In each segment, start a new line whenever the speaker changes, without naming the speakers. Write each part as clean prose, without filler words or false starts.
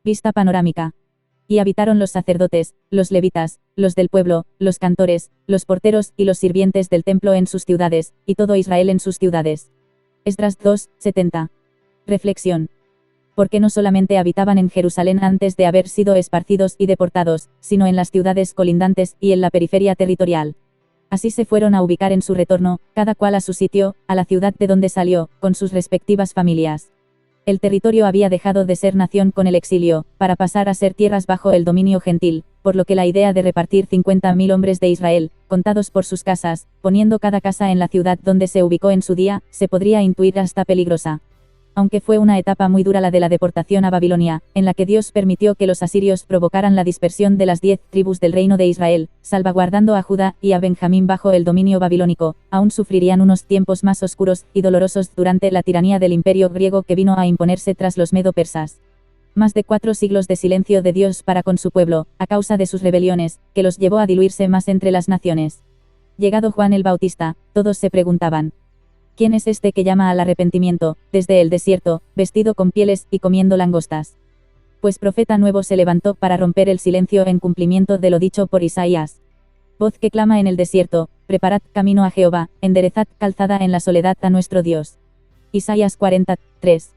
Vista panorámica. Y habitaron los sacerdotes, los levitas, los del pueblo, los cantores, los porteros y los sirvientes del templo en sus ciudades, y todo Israel en sus ciudades. Esdras 2, 70. Reflexión. Porque no solamente habitaban en Jerusalén antes de haber sido esparcidos y deportados, sino en las ciudades colindantes y en la periferia territorial. Así se fueron a ubicar en su retorno, cada cual a su sitio, a la ciudad de donde salió, con sus respectivas familias. El territorio había dejado de ser nación con el exilio, para pasar a ser tierras bajo el dominio gentil, por lo que la idea de repartir 50.000 hombres de Israel, contados por sus casas, poniendo cada casa en la ciudad donde se ubicó en su día, se podría intuir hasta peligrosa. Aunque fue una etapa muy dura la de la deportación a Babilonia, en la que Dios permitió que los asirios provocaran la dispersión de las 10 tribus del reino de Israel, salvaguardando a Judá y a Benjamín bajo el dominio babilónico, aún sufrirían unos tiempos más oscuros y dolorosos durante la tiranía del imperio griego que vino a imponerse tras los medo-persas. Más de 4 siglos de silencio de Dios para con su pueblo, a causa de sus rebeliones, que los llevó a diluirse más entre las naciones. Llegado Juan el Bautista, todos se preguntaban: ¿quién es este que llama al arrepentimiento, desde el desierto, vestido con pieles y comiendo langostas? Pues profeta nuevo se levantó para romper el silencio en cumplimiento de lo dicho por Isaías. Voz que clama en el desierto: preparad camino a Jehová, enderezad calzada en la soledad a nuestro Dios. Isaías 40, 3.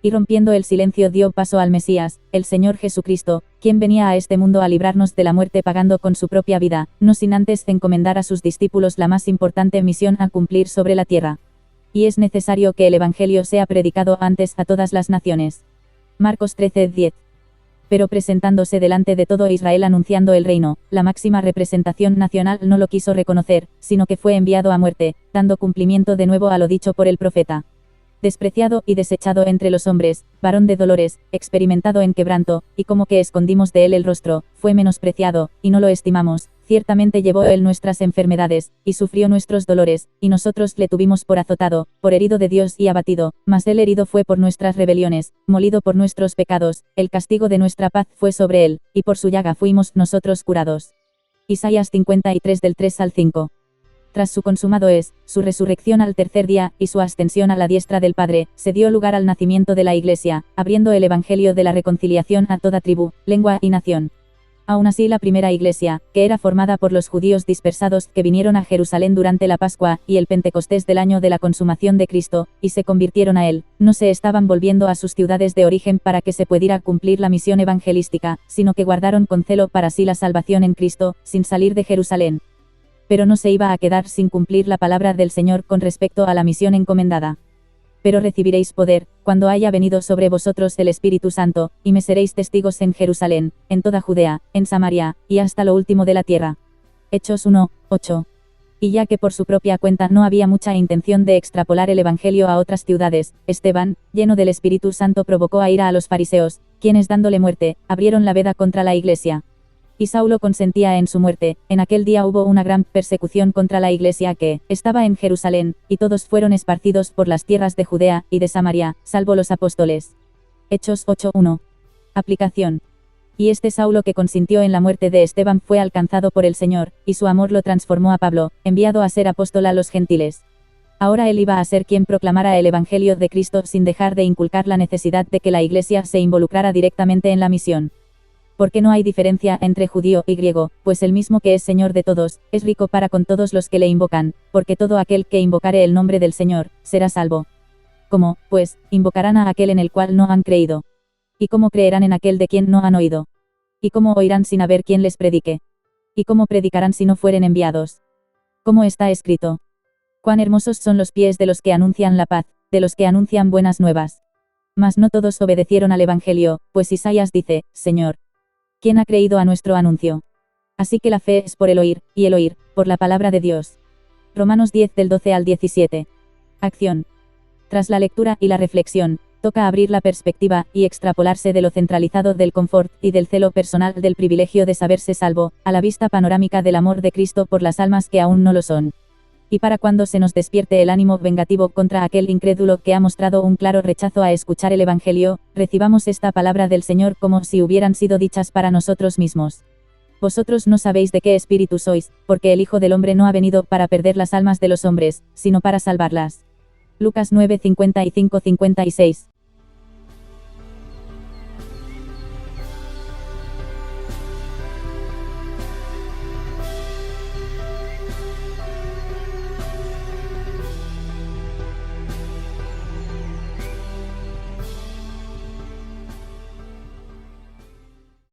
Y rompiendo el silencio dio paso al Mesías, el Señor Jesucristo, quien venía a este mundo a librarnos de la muerte pagando con su propia vida, no sin antes encomendar a sus discípulos la más importante misión a cumplir sobre la tierra. Y es necesario que el Evangelio sea predicado antes a todas las naciones. Marcos 13, 10. Pero presentándose delante de todo Israel anunciando el reino, la máxima representación nacional no lo quiso reconocer, sino que fue enviado a muerte, dando cumplimiento de nuevo a lo dicho por el profeta. Despreciado y desechado entre los hombres, varón de dolores, experimentado en quebranto, y como que escondimos de él el rostro, fue menospreciado, y no lo estimamos. Ciertamente llevó él nuestras enfermedades, y sufrió nuestros dolores, y nosotros le tuvimos por azotado, por herido de Dios y abatido, mas él herido fue por nuestras rebeliones, molido por nuestros pecados, el castigo de nuestra paz fue sobre él, y por su llaga fuimos nosotros curados. Isaías 53 del 3 al 5. Tras su consumado es, su resurrección al tercer día, y su ascensión a la diestra del Padre, se dio lugar al nacimiento de la Iglesia, abriendo el Evangelio de la reconciliación a toda tribu, lengua y nación. Aún así la primera Iglesia, que era formada por los judíos dispersados que vinieron a Jerusalén durante la Pascua y el Pentecostés del año de la consumación de Cristo, y se convirtieron a él, no se estaban volviendo a sus ciudades de origen para que se pudiera cumplir la misión evangelística, sino que guardaron con celo para sí la salvación en Cristo, sin salir de Jerusalén. Pero no se iba a quedar sin cumplir la palabra del Señor con respecto a la misión encomendada. Pero recibiréis poder, cuando haya venido sobre vosotros el Espíritu Santo, y me seréis testigos en Jerusalén, en toda Judea, en Samaria, y hasta lo último de la tierra. Hechos 1, 8. Y ya que por su propia cuenta no había mucha intención de extrapolar el Evangelio a otras ciudades, Esteban, lleno del Espíritu Santo, provocó a ira a los fariseos, quienes dándole muerte, abrieron la veda contra la Iglesia. Y Saulo consentía en su muerte. En aquel día hubo una gran persecución contra la Iglesia que estaba en Jerusalén, y todos fueron esparcidos por las tierras de Judea y de Samaria, salvo los apóstoles. Hechos 8:1. Aplicación. Y este Saulo que consintió en la muerte de Esteban fue alcanzado por el Señor, y su amor lo transformó a Pablo, enviado a ser apóstol a los gentiles. Ahora él iba a ser quien proclamara el Evangelio de Cristo sin dejar de inculcar la necesidad de que la Iglesia se involucrara directamente en la misión. Porque no hay diferencia entre judío y griego, pues el mismo que es Señor de todos, es rico para con todos los que le invocan, porque todo aquel que invocare el nombre del Señor, será salvo. ¿Cómo, pues, invocarán a aquel en el cual no han creído? ¿Y cómo creerán en aquel de quien no han oído? ¿Y cómo oirán sin haber quien les predique? ¿Y cómo predicarán si no fueren enviados? ¿Cómo está escrito? Cuán hermosos son los pies de los que anuncian la paz, de los que anuncian buenas nuevas. Mas no todos obedecieron al Evangelio, pues Isaías dice: Señor, ¿quién ha creído a nuestro anuncio? Así que la fe es por el oír, y el oír, por la palabra de Dios. Romanos 10 del 12 al 17. Acción. Tras la lectura y la reflexión, toca abrir la perspectiva, y extrapolarse de lo centralizado del confort, y del celo personal del privilegio de saberse salvo, a la vista panorámica del amor de Cristo por las almas que aún no lo son. Y para cuando se nos despierte el ánimo vengativo contra aquel incrédulo que ha mostrado un claro rechazo a escuchar el Evangelio, recibamos esta palabra del Señor como si hubieran sido dichas para nosotros mismos. Vosotros no sabéis de qué espíritu sois, porque el Hijo del Hombre no ha venido para perder las almas de los hombres, sino para salvarlas. Lucas 9:55-56.